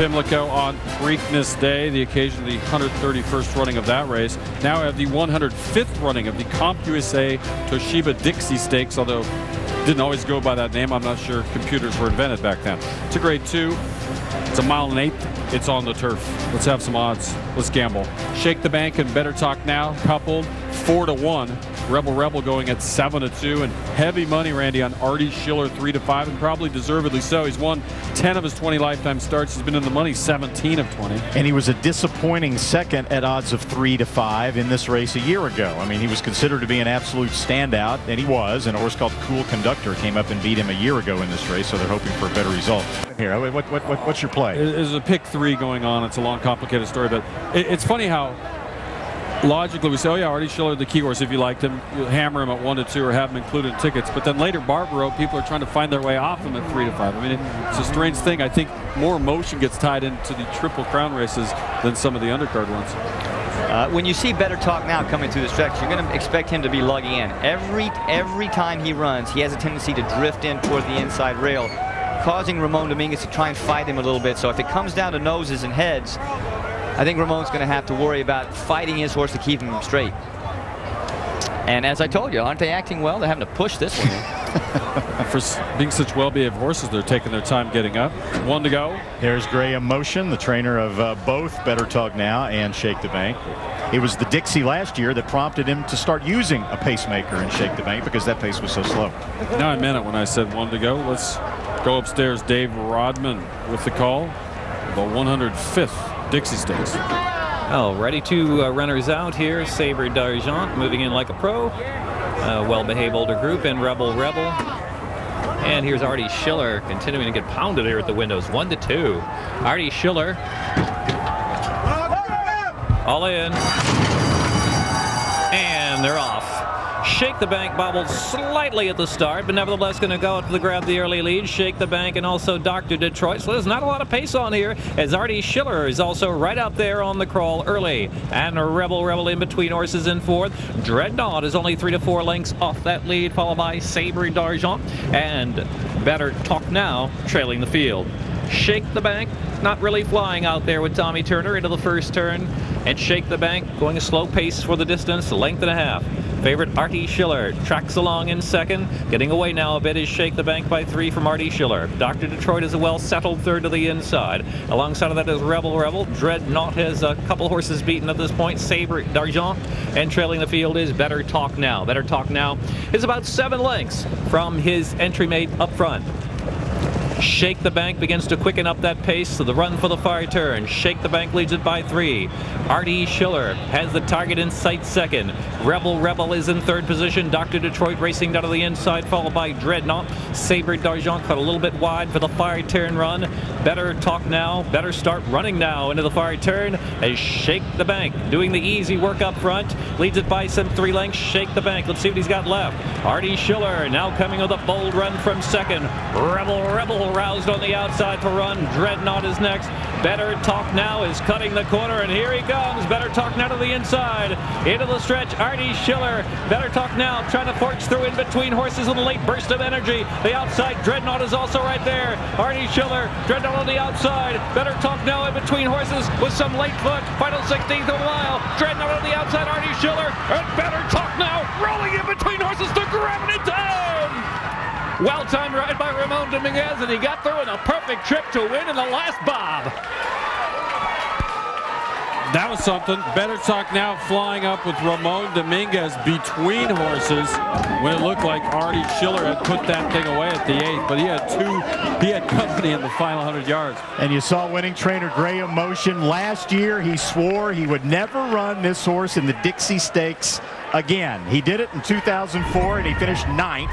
Pimlico on Preakness Day, the occasion of the 131st running of that race. Now we have the 105th running of the CompUSA Toshiba Dixie Stakes, although didn't always go by that name. I'm not sure computers were invented back then. It's a grade 2. It's a mile and 1/8. It's on the turf. Let's have some odds. Let's gamble. Shake the Bank and Better Talk Now coupled 4-1. Rebel going at 7-2, and heavy money, Randy, on Artie Schiller 3-5, and probably deservedly so. He's won 10 of his 20 lifetime starts. He's been in the money 17 of 20. And he was a disappointing second at odds of 3-5 in this race a year ago. I mean, he was considered to be an absolute standout, and he was. And a horse called Cool Conductor came up and beat him a year ago in this race, so they're hoping for a better result. Here, what's your play? There's a pick 3 going on. It's a long, complicated story, but it's funny how logically we say, oh yeah, Artie Schiller, the key horse, if you liked him, you'll hammer him at 1-2 or have him included in tickets. But then later, Barbaro, people are trying to find their way off him at 3-5. I mean, it's a strange thing. I think more emotion gets tied into the Triple Crown races than some of the undercard ones. When you see Better Talk Now coming through the stretch, you're going to expect him to be lugging in. Every time he runs, he has a tendency to drift in toward the inside rail, causing Ramon Dominguez to try and fight him a little bit. So if it comes down to noses and heads, I think Ramon's going to have to worry about fighting his horse to keep him straight. And as I told you, aren't they acting well? They're having to push this one in. For being such well-behaved horses, they're taking their time getting up. 1 to go. There's Graham Motion, the trainer of both Better Talk Now and Shake the Bank. It was the Dixie last year that prompted him to start using a pacemaker in Shake the Bank because that pace was so slow. Now I meant it when I said 1 to go. Let's go upstairs. Dave Rodman with the call. The 105th Dixie Stakes. Oh, ready to runners out here. Sabre d'Argent moving in like a pro. Well-behaved older group and Rebel. And here's Artie Schiller continuing to get pounded here at the windows. 1-2. Artie Schiller. All in. And they're off. Shake the Bank bobbled slightly at the start, but nevertheless going to go up to grab the early lead. Shake the Bank and also Dr. Detroit. So there's not a lot of pace on here, as Artie Schiller is also right up there on the crawl early. And Rebel in between horses in fourth. Dreadnought is only 3 to 4 lengths off that lead, followed by Sabre d'Argent and Better Talk Now trailing the field. Shake the Bank not really flying out there with Tommy Turner into the first turn, and Shake the Bank going a slow pace for the distance, a length and a half. Favorite Artie Schiller tracks along in second. Getting away now a bit is Shake the Bank by 3 from Artie Schiller. Dr. Detroit is a well-settled third to the inside. Alongside of that is Rebel. Dreadnought has a couple horses beaten at this point. Sabre d'Argent. And trailing the field is Better Talk Now. Better Talk Now is about 7 lengths from his entry mate up front. Shake the Bank begins to quicken up that pace, so the run for the far turn. Shake the Bank leads it by 3. Artie Schiller has the target in sight second. Rebel is in third position. Dr. Detroit racing down to the inside, followed by Dreadnought. Sabre d'Argent cut a little bit wide for the far turn run. Better Talk Now, Better start running now into the far turn as Shake the Bank doing the easy work up front. Leads it by some 3 lengths. Shake the Bank. Let's see what he's got left. Artie Schiller now coming with a bold run from second. Rebel roused on the outside to run. Dreadnought is next. Better Talk Now is cutting the corner, and here he comes. Better Talk Now to the inside. Into the stretch, Artie Schiller. Better Talk Now trying to forge through in between horses with a late burst of energy. The outside, Dreadnought is also right there. Artie Schiller, Dreadnought on the outside. Better Talk Now in between horses with some late foot. Final 16th of a mile. Dreadnought on the outside, Artie Schiller. And Better Talk Now rolling in between horses to grab it in time. Well-timed ride by Ramon Dominguez, and he got through in a perfect trip to win in the last bob. That was something. Better Talk Now flying up with Ramon Dominguez between horses when it looked like Artie Schiller had put that thing away at the 8th, but he had company in the final 100 yards. And you saw winning trainer Graham Motion. Last year he swore he would never run this horse in the Dixie Stakes again. He did it in 2004 and he finished 9th.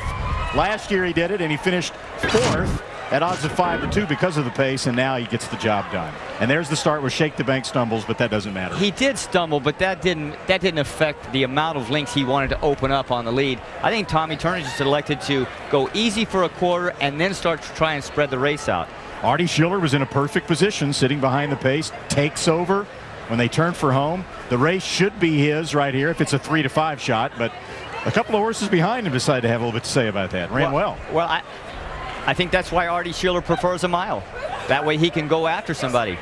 Last year he did it and he finished 4th at odds of 5-2 because of the pace, and now he gets the job done. And there's the start where Shake the Bank stumbles, but that doesn't matter. He did stumble, but that didn't affect the amount of links he wanted to open up on the lead. I think Tommy Turner just elected to go easy for a quarter and then start to try and spread the race out. Artie Schiller was in a perfect position, sitting behind the pace, takes over when they turn for home. The race should be his right here if it's a 3-5 shot, but a couple of horses behind him decided to have a little bit to say about that. Ran well. Well, I think that's why Artie Schiller prefers a mile. That way he can go after somebody.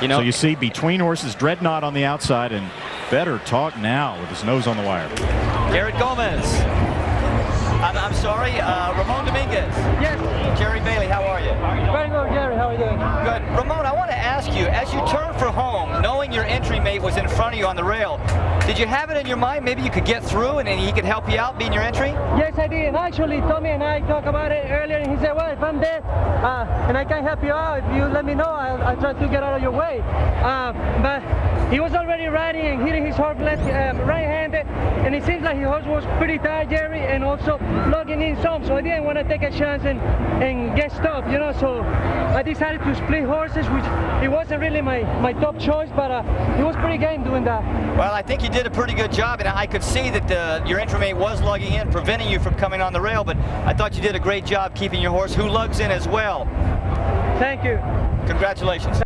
You know, So you see between horses, Dreadnought on the outside and Better Talk Now with his nose on the wire. Garrett Gomez. I'm sorry, Ramon Dominguez. Yes. Jerry Bailey, how are you? Very good, Jerry. How are you doing? Good. Ramon, I want to ask you, as you turn for home, knowing your entry mate was in front of you on the rail, did you have it in your mind maybe you could get through and he could help you out being your entry? Yes, I did. Actually, Tommy and I talked about it earlier, and he said, well, if I'm there and I can help you out, if you let me know, I'll try to get out of your way. But he was already riding and hitting his horse right-handed, and it seems like his horse was pretty tired, Jerry, and also logging in some, so I didn't want to take a chance and get stopped, you know, so I decided to split horses, which it wasn't really my top choice, but it was pretty game doing that. Well, I think you did a pretty good job, and I could see that your entry mate was lugging in, preventing you from coming on the rail, but I thought you did a great job keeping your horse, who lugs in as well. Thank you. Congratulations.